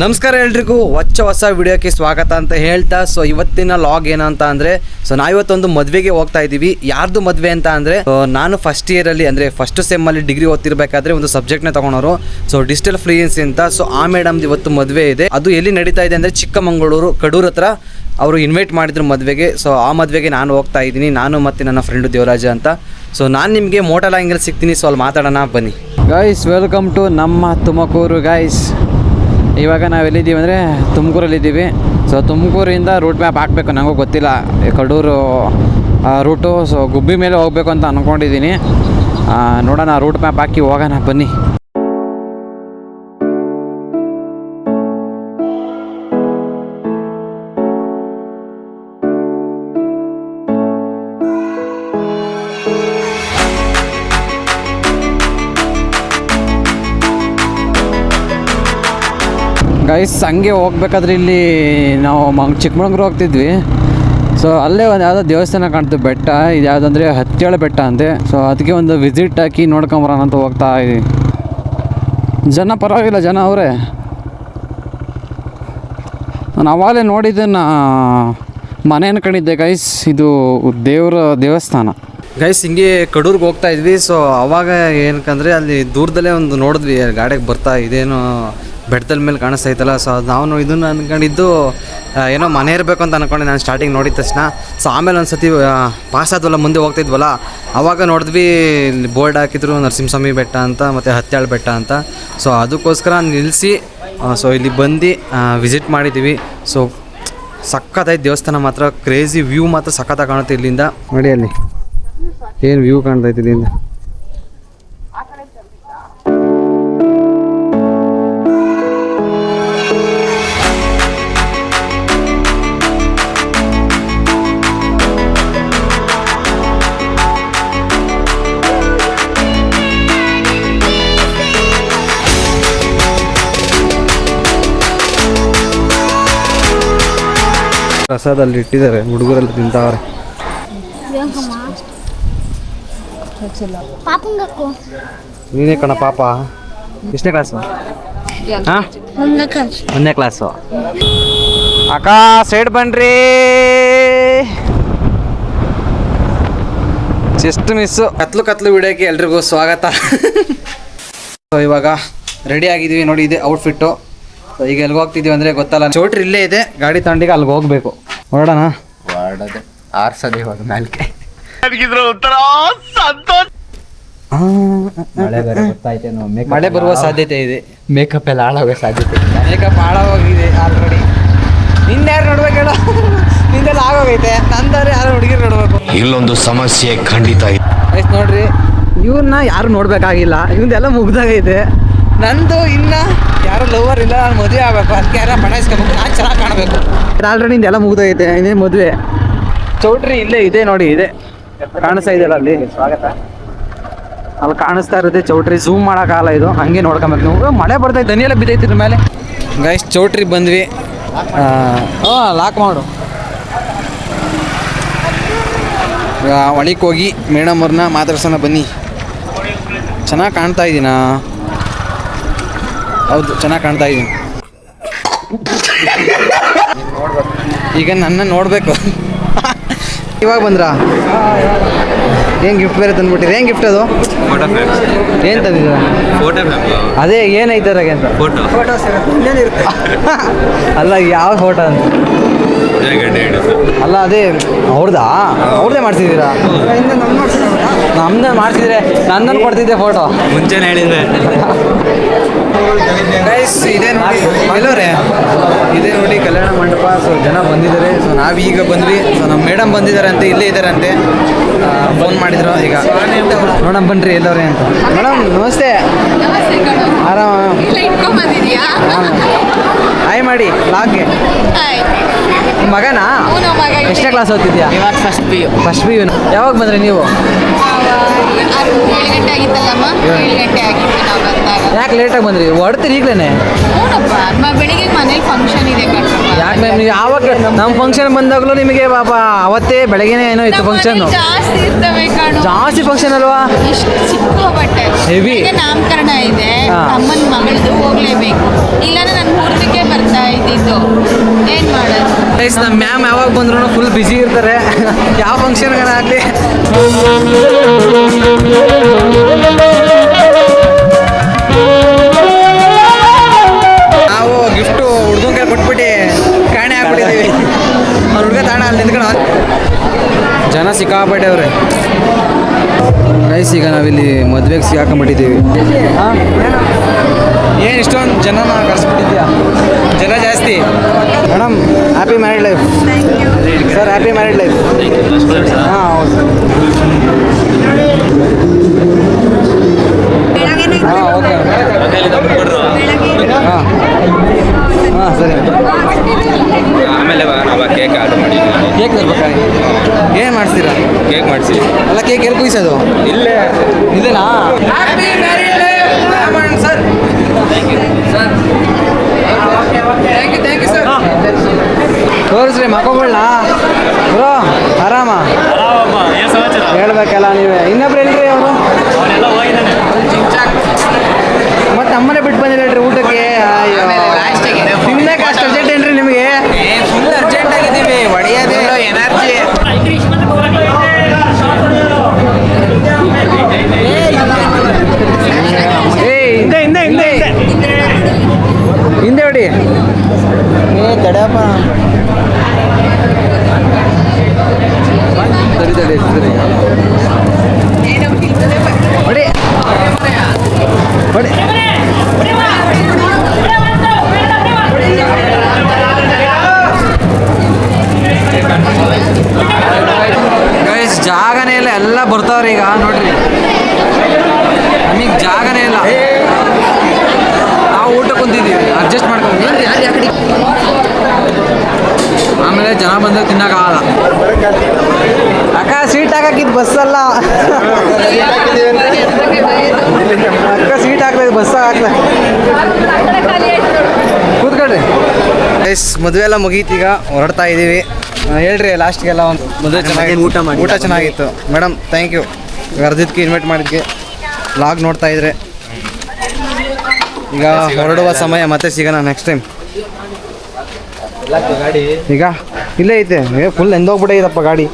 ನಮಸ್ಕಾರ ಎಲ್ರಿಗೂ ಹೊಸ ವಿಡಿಯೋಕ್ಕೆ ಸ್ವಾಗತ ಅಂತ ಹೇಳ್ತಾ ಸೊ ಇವತ್ತಿನ ಲಾಗ್ ಏನಂತ ಅಂದರೆ ನಾವಿವತ್ತೊಂದು ಮದುವೆಗೆ ಹೋಗ್ತಾ ಇದ್ದೀವಿ. ಯಾರ್ದು ಮದುವೆ ಅಂತ ಅಂದರೆ ನಾನು ಫಸ್ಟ್ ಇಯರಲ್ಲಿ ಅಂದರೆ ಫಸ್ಟ್ ಸೆಮ್ಮಲ್ಲಿ ಡಿಗ್ರಿ ಓದ್ತಿರ್ಬೇಕಾದ್ರೆ ಒಂದು ಸಬ್ಜೆಕ್ಟ್ನ ತೊಗೊಂಡವರು ಡಿಜಿಟಲ್ ಫ್ಲೂಯೆನ್ಸಿ ಅಂತ. ಆ ಮೇಡಮ್ದು ಇವತ್ತು ಮದುವೆ ಇದೆ. ಅದು ಎಲ್ಲಿ ನಡೀತಾ ಇದೆ ಅಂದರೆ ಚಿಕ್ಕಮಗಳೂರು ಕಡೂರು ಹತ್ರ ಅವರು ಇನ್ವೈಟ್ ಮಾಡಿದ್ರು ಮದುವೆಗೆ. ಆ ಮದುವೆಗೆ ನಾನು ಹೋಗ್ತಾ ಇದ್ದೀನಿ, ನಾನು ಮತ್ತು ನನ್ನ ಫ್ರೆಂಡು ದೇವರಾಜ ಅಂತ. ನಾನು ನಿಮಗೆ ಮೋಟಲ್ ಆ್ಯಂಗಲ್ ಸಿಗ್ತೀನಿ, ಅಲ್ಲಿ ಮಾತಾಡೋಣ ಬನ್ನಿ. ಗೈಸ್, ವೆಲ್ಕಮ್ ಟು ನಮ್ಮ ತುಮಕೂರು ಗೈಸ್. ಇವಾಗ ನಾವೆಲ್ಲಿದ್ದೀವಿ ಅಂದರೆ ತುಮಕೂರಲ್ಲಿದ್ದೀವಿ. ತುಮಕೂರಿಂದ ರೂಟ್ ಮ್ಯಾಪ್ ಹಾಕಬೇಕು, ನನಗೂ ಗೊತ್ತಿಲ್ಲ ಕಡೂರು ರೂಟು. ಗುಬ್ಬಿ ಮೇಲೆ ಹೋಗಬೇಕು ಅಂತ ಅಂದ್ಕೊಂಡಿದ್ದೀನಿ. ನೋಡೋಣ, ರೂಟ್ ಮ್ಯಾಪ್ ಹಾಕಿ ಹೋಗೋಣ ಬನ್ನಿ. ಗೈಸ್, ಹಂಗೆ ಹೋಗ್ಬೇಕಾದ್ರೆ ಇಲ್ಲಿ ನಾವು ಚಿಕ್ಕಮಗಳೂರು ಹೋಗ್ತಿದ್ವಿ. ಅಲ್ಲೇ ಒಂದು ಯಾವುದೋ ದೇವಸ್ಥಾನ ಕಾಣ್ತು, ಬೆಟ್ಟ. ಇದು ಯಾವುದಂದರೆ ಹತ್ತೇಳು ಬೆಟ್ಟ ಅಂತೆ. ಅದಕ್ಕೆ ಒಂದು ವಿಸಿಟ್ ಹಾಕಿ ನೋಡ್ಕೊಂಬರೋಣ ಅಂತ ಹೋಗ್ತಾ ಇದ್ದೀವಿ. ಜನ ಪರವಾಗಿಲ್ಲ, ಜನ ಅವರೇ. ನಾನು ಅವಾಗಲೇ ನೋಡಿದ್ದನ್ನು ಮನೆ ಅನ್ಕೊಂಡಿದ್ದೆ ಗೈಸ್, ಇದು ದೇವಸ್ಥಾನ. ಗೈಸ್, ಹಿಂಗೆ ಕಡೂರ್ಗೆ ಹೋಗ್ತಾ ಇದ್ವಿ. ಅವಾಗ ಏನಕ್ಕಂದರೆ ಅಲ್ಲಿ ದೂರದಲ್ಲೇ ಒಂದು ನೋಡಿದ್ವಿ, ಗಾಡಿಗೆ ಬರ್ತಾ ಇದೇನೋ ಬೆಟ್ಟದ ಮೇಲೆ ಕಾಣಿಸ್ತಾ ಇತ್ತಲ್ಲ. ನಾವು ಇದನ್ನು ಅಂದ್ಕೊಂಡಿದ್ದು ಏನೋ ಮನೆ ಇರಬೇಕು ಅಂತ ಅಂದ್ಕೊಂಡೆ ನಾನು ಸ್ಟಾರ್ಟಿಂಗ್ ನೋಡಿದ ತಕ್ಷಣ. ಆಮೇಲೆ ಒಂದು ಸತಿ ಪಾಸ್ ಆದ್ವಲ್ಲ, ಮುಂದೆ ಹೋಗ್ತಿದ್ವಲ್ಲ, ಆವಾಗ ನೋಡಿದ್ವಿ ಇಲ್ಲಿ ಬೋರ್ಡ್ ಹಾಕಿದ್ರು ನರಸಿಂಹಸ್ವಾಮಿ ಬೆಟ್ಟ ಅಂತ ಮತ್ತು ಹತ್ತೇಳು ಬೆಟ್ಟ ಅಂತ. ಅದಕ್ಕೋಸ್ಕರ ನಿಲ್ಲಿಸಿ ಇಲ್ಲಿ ಬಂದು ವಿಸಿಟ್ ಮಾಡಿದ್ದೀವಿ. ಸಖತ್ತಾಯ್ತು ದೇವಸ್ಥಾನ ಮಾತ್ರ, ಕ್ರೇಜಿ ವ್ಯೂ ಮಾತ್ರ ಸಖತ್ತಾಗಿ ಕಾಣುತ್ತೆ ಇಲ್ಲಿಂದ. ನೋಡಿ ಅಲ್ಲಿ ಏನು ವ್ಯೂ ಕಾಣ್ತೈತೆ ಇಲ್ಲಿಂದ. ಪ್ರಸಾದಲ್ಲಿ ಇಟ್ಟಿದ್ದಾರೆ, ಹುಡುಗರೆಲ್ಲ ತಿಂತಾವ್ರೆ. ನೀನೇ ಕಣ ಪಾಪ. ಎಷ್ಟನೇ ಕ್ಲಾಸು? ಹಾಂ, 1ನೇ ಕ್ಲಾಸು. ಅಕ್ಕ ಸೈಡ್ ಬನ್ರಿ, ಜಸ್ಟ್ ಮಿಸ್ಸು. ಕತ್ಲು ವಿಡಿಯೋಕ್ಕೆ ಎಲ್ರಿಗೂ ಸ್ವಾಗತ. ಇವಾಗ ರೆಡಿ ಆಗಿದ್ದೀವಿ ನೋಡಿ, ಇದೆ ಔಟ್ಫಿಟ್ಟು. ಈಗ ಎಲ್ಲಿಗೆ ಹೋಗ್ತಿದ್ದೀವಿ ಅಂದರೆ ಗೊತ್ತಲ್ಲ, ಚೌಟ್ರಿ ಇಲ್ಲೇ ಇದೆ, ಗಾಡಿ ತಗೊಂಡಿಗೆ ಅಲ್ಲಿಗೆ ಹೋಗ್ಬೇಕು. ಹೊರಡೋಣ. ಆರ್ಸದೆ ಇವಾಗ ನಾಲ್ಕೆ ಮಳೆ ಬರುವ ಸಾಧ್ಯತೆ ಇದೆ. ಮೇಕಪ್ ಎಲ್ಲ ಹಾಳಾಗೋ ಸಾಧ್ಯತೆ ಇದೆ. Makeup ಹಾಳಾಗೋಗಿದೆ already. ನಿನ್ಯಾರು ನೋಡ್ಬೇಕು ಹೇಳೋ, ನಿಂದೆಲ್ಲ ಆಗೋಗೈತೆ. ನಂದಾರೆ ಯಾರು ಹುಡುಗಿರು ನೋಡ್ಬೇಕು. ಇಲ್ಲೊಂದು ಸಮಸ್ಯೆ ಖಂಡಿತ ಇದೆ. ಆಯ್ತು ನೋಡ್ರಿ, ಇವ್ರನ್ನ ಯಾರು ನೋಡ್ಬೇಕಾಗಿಲ್ಲ, ಇವಂದೆಲ್ಲ ಮುಗ್ದಾಗೈತೆ. ನಂದು ಇನ್ನು ಯಾರು ಲವರ್ ಇಲ್ಲ, ನಾನು ಮದುವೆ ಆಗಬೇಕು, ಅದಕ್ಕೆ ಯಾರು ಬಣಾಯಿಸ್ಕೋಬೇಕು, ನಾನು ಚೆನ್ನಾಗಿ ಕಾಣಬೇಕು. ಆಲ್ರೆಡಿ ನಿಂದೆಲ್ಲ ಮುಗ್ದೋಗೈತೆ, ಇನ್ನೇ ಮದುವೆ. ಚೌಟ್ರಿ ಇಲ್ಲೇ ಇದೆ ನೋಡಿ, ಇದೆ ಕಾಣಿಸ್ತಾ ಇದೆಯಲ್ಲ ಅಲ್ಲಿ. ಸ್ವಾಗತ. ಅಲ್ಲಿ ಕಾಣಿಸ್ತಾ ಇರುತ್ತೆ ಚೌಟ್ರಿ, ಝೂಮ್ ಮಾಡೋಕ್ಕಾಗಲ್ಲ ಇದು, ಹಂಗೆ ನೋಡ್ಕೊಬೇಕು ನೀವು. ಮಳೆ ಬರ್ತೈತೆ, ದನಿ ಎಲ್ಲ ಬಿದ್ದೈತಿ ಇದ್ರ ಮೇಲೆ. ಗೈಸ್, ಚೌಟ್ರಿ ಬಂದ್ವಿ. ಲಾಕ್ ಮಾಡು. ಒಳಕ್ಕೆ ಹೋಗಿ ಮೇಡಮ್ ಅವ್ರನ್ನ ಮಾತಾಡ್ಸೋಣ ಬನ್ನಿ. ಚೆನ್ನಾಗಿ ಕಾಣ್ತಾ ಇದ್ದೀನಾ? ಹೌದು, ಚೆನ್ನಾಗಿ ಕಾಣ್ತಾ ಇದ್ದೀನಿ. ಈಗ ನನ್ನ ನೋಡಬೇಕು. ಇವಾಗ ಬಂದ್ರಾ? ಏನು ಗಿಫ್ಟ್ ಬೇರೆ ತಂದ್ಬಿಟ್ಟಿದೆ. ಏನು ಗಿಫ್ಟ್ ಅದು? ಏನು ತಂದಿದ್ದೀರ? ಅದೇ ಏನೈತಾರಾಗೆ ಅಂತ ಅಲ್ಲ, ಯಾವ ಫೋಟೋ ಅಂತ ಅಲ್ಲ, ಅದೇ ಅವ್ರದ್ದೇ ಮಾಡ್ತಿದ್ದೀರಾ? ನಮ್ದು ಮಾಡ್ತಿದ್ರೆ ನನ್ನನ್ನು ಕೊಡ್ತಿದ್ದೆ ಫೋಟೋ, ಮುಂಚೆನೇ ಹೇಳಿದ್ರೆ. ಗೈಸ್, ಇದೇ ನೋಡಿ ಎಲ್ಲೋರೆ, ಇದೇ ನೋಡಿ ಕಲ್ಯಾಣ ಮಂಟಪ. ಜನ ಬಂದಿದ್ದಾರೆ. ನಾವೀಗ ಬಂದ್ವಿ. ನಮ್ಮ ಮೇಡಮ್ ಬಂದಿದ್ದಾರೆ ಅಂತ, ಇಲ್ಲೇ ಇದ್ದಾರಂತೆ. ಫೋನ್ ಮಾಡಿದ್ರು. ಈಗ ನೋಡಮ್ ಬನ್ರಿ ಎಲ್ಲವ್ರೆ ಅಂತ. ಮೇಡಮ್ ನಮಸ್ತೆ. ಆರಾಮ? ಹಾಯ್ ಮಾಡಿ ಲಾಗ್ಗೆ. ಮಗನಾ? ಎಷ್ಟನೇ ಕ್ಲಾಸ್ ಓದ್ತಿದ್ಯಾ? First P U. First P U. ಯಾವಾಗ ಬಂದ್ರಿ ನೀವು? 7 ಗಂಟೆ ಆಗಿತ್ತಲ್ಲಮ್ಮ, 7 ಗಂಟೆ ಆಗಿತ್ತು ನಾವು ಬಂದಾಗ. ಯಾಕೆ ಲೇಟಾಗಿ ಬಂದ್ರಿ? ಹೊಡ್ತೀರಿ ಈಗಲೇ? ಹ್ಞೂನಪ್ಪ, ಬೆಳಿಗ್ಗೆ ಮನೇಲಿ ಫಂಕ್ಷನ್ ಇದೆ ಕಣ್ರಪ್ಪ. ಯಾಕೆ ಮ್ಯಾಮ್, ನೀವು ಯಾವಾಗ ನಮ್ಮ ಫಂಕ್ಷನ್ ಬಂದಾಗಲೂ ನಿಮಗೆ ಪಾಪ ಅವತ್ತೇ ಬೆಳಗ್ಗೆನೇ ಏನೋ ಇತ್ತು ಫಂಕ್ಷನ್. ಜಾಸ್ತಿ ಇರ್ತವೆ ಕಾಣು. ಜಾಸ್ತಿ ಫಂಕ್ಷನ್ ಅಲ್ವಾ? ಇಷ್ಟು ಸಿಕ್ಕಾಪಟ್ಟೆ. Heavy. ಈಗ ನಾಮಕರಣ ಇದೆ, ಹಾ. ಅಮ್ಮನ ಮಗಳದು ಹೋಗ್ಲೇಬೇಕು. ಇಲ್ಲಾಂದ್ರೆ ನನ್ನ ಮೂರ್ತಿಗೆ ಬರ್ತಾ ಇದ್ದಿದ್ದು. ಏನ್ ಮಾಡೋದು? ಗೈಸ್ ನಮ್ಮ ಮ್ಯಾಮ್ ಯಾವಾಗ ಬಂದ್ರು ಫುಲ್ ಬ್ಯುಸಿ ಇರ್ತಾರೆ. ಯಾವ ಫಂಕ್ಷನ್ಗಳಾಗಲಿ. ನಾವು ಗಿಫ್ಟು ಹುಡುಗನ ಕೈ ಕೊಟ್ಬಿಟ್ಟು ಕಾಣೆ ಹಾಕ್ಬಿಟ್ಟಿದ್ದೀವಿ. ಅವ್ರ ಹುಡುಗ ತಾಣ ಅಲ್ಲಿ ನಿಂತ್ಕೊಂಡು ಜನ ಸಿಕ್ಕಾಪಟ್ಟೆ ಅವ್ರೆ. ಗೈಸ್ ಈಗ ನಾವಿಲ್ಲಿ ಮದುವೆಗೆ ಸಿಗಾಕೊಂಡ್ಬಿಟ್ಟಿದ್ದೀವಿ. ಏನು ಇಷ್ಟೊಂದು ಜನನ ಕರೆಸ್ಬಿಟ್ಟಿದ್ಯಾ? ಜನ ಜಾಸ್ತಿ. Madam happy married life. Sir happy married life. ಹಾಂ ಹೌದು ಹಾಂ ಓಕೆ ಹಾಂ ಹಾಂ ಸರಿ. ಆಮೇಲೆ ನಾವು ಕೇಕ್ ಆರ್ಡರ್ ಮಾಡಿದ್ವಿ. ಕೇಕ್ ತರ್ಬೇಕಾಗಿ ಏನು ಮಾಡಿಸ್ತೀರಾ? ಕೇಕ್ ಮಾಡಿಸಿ ಅಲ್ಲ ಕೇಕ್ ಎಲ್ಲಿ ಕುಯ್ಸೋದು? ಇಲ್ಲೇ ಇದೇನಾ? Happy married life sir. Thank you sir. Thank you sir. ತೋರಿಸ್ರಿ ಮಕ್ಕಳನ್ನ ಬ್ರೋ. ಆರಾಮ ಹೇಳ್ಬೇಕಲ್ಲ ನೀವೇ. ಇನ್ನೊಬ್ರು ಎಲ್ರಿ ಅವರು? ಮತ್ತೆ ನಮ್ಮನೆ ಬಿಟ್ಟು ಬಂದಿಲ್ಲ ಹೇಳ್ರಿ ಊಟಕ್ಕೆ. ಅಯ್ಯೋ ತಿನ್ನಕ್ಕೆ ಅಷ್ಟು ಅರ್ಜೆಂಟ್ ಏನ್ರಿ ನಿಮಗೆ? ಫುಲ್ ಅರ್ಜೆಂಟ್ ಆಗಿದ್ದೀವಿ. ಒಡೆಯೋದೇ ಎನರ್ಜಿ. ಹಿಂದೆ ಹೊಡಿ. ತಡೆಯಪ್ಪ. ಸರಿ ಸರಿ ಸರಿ ಹೊಡಿ ಹೊಡಿ. ಗೈಸ್ ಜಾಗನೇ ಇಲ್ಲ, ಎಲ್ಲ ಬರ್ತಾವ್ರಿ ಈಗ ನೋಡ್ರಿ. ನಮಗೆ ಜಾಗನೇ ಇಲ್ಲ. ನಾವು ಊಟ ಕುಂತಿದ್ದೀವಿ, ಅಡ್ಜಸ್ಟ್ ಮಾಡ್ಕೊಂಡು. ಆಮೇಲೆ ಜನ ಬಂದಾಗ ತಿನ್ನೋಕ್ಕಾಗಲ್ಲ. ಅಕ್ಕ ಸೀಟ್ ಹಾಕಿದ್ದು ಬಸ್ಸಲ್ಲ. ಅಕ್ಕ ಸೀಟ್ ಹಾಕ್ಬೇಕು, ಬಸ್ ಹಾಕ್ಲ. ಕೂತ್ಕೊಳ್ರಿ. ಗೈಸ್ ಮದುವೆ ಎಲ್ಲ ಮುಗೀತು, ಈಗ ಹೊರಡ್ತಾ ಇದ್ದೀವಿ. ಹೇಳ್ರಿ ಲಾಸ್ಟ್ಗೆಲ್ಲ ಒಂದು ಮದುವೆ ಚೆನ್ನಾಗಿತ್ತು. ಊಟ ಚೆನ್ನಾಗಿತ್ತು ಮೇಡಮ್. ಥ್ಯಾಂಕ್ ಯು ಅರ್ಜಿತ್ಗೆ ಇನ್ವೈಟ್ ಮಾಡಿದ್ಗೆ. ವ್ಲಾಗ್ ನೋಡ್ತಾ ಇದ್ರೆ ಈಗ ಹೊರಡುವ ಸಮಯ. ಮತ್ತೆ ಸಿಗೋಣ ನೆಕ್ಸ್ಟ್ ಟೈಮ್. ಈಗ ಇಲ್ಲೇ ಐತೆ. ಫುಲ್ ಎಂದೋಗ್ಬಿಟ್ಟೈತಪ್ಪ ಗಾಡಿ.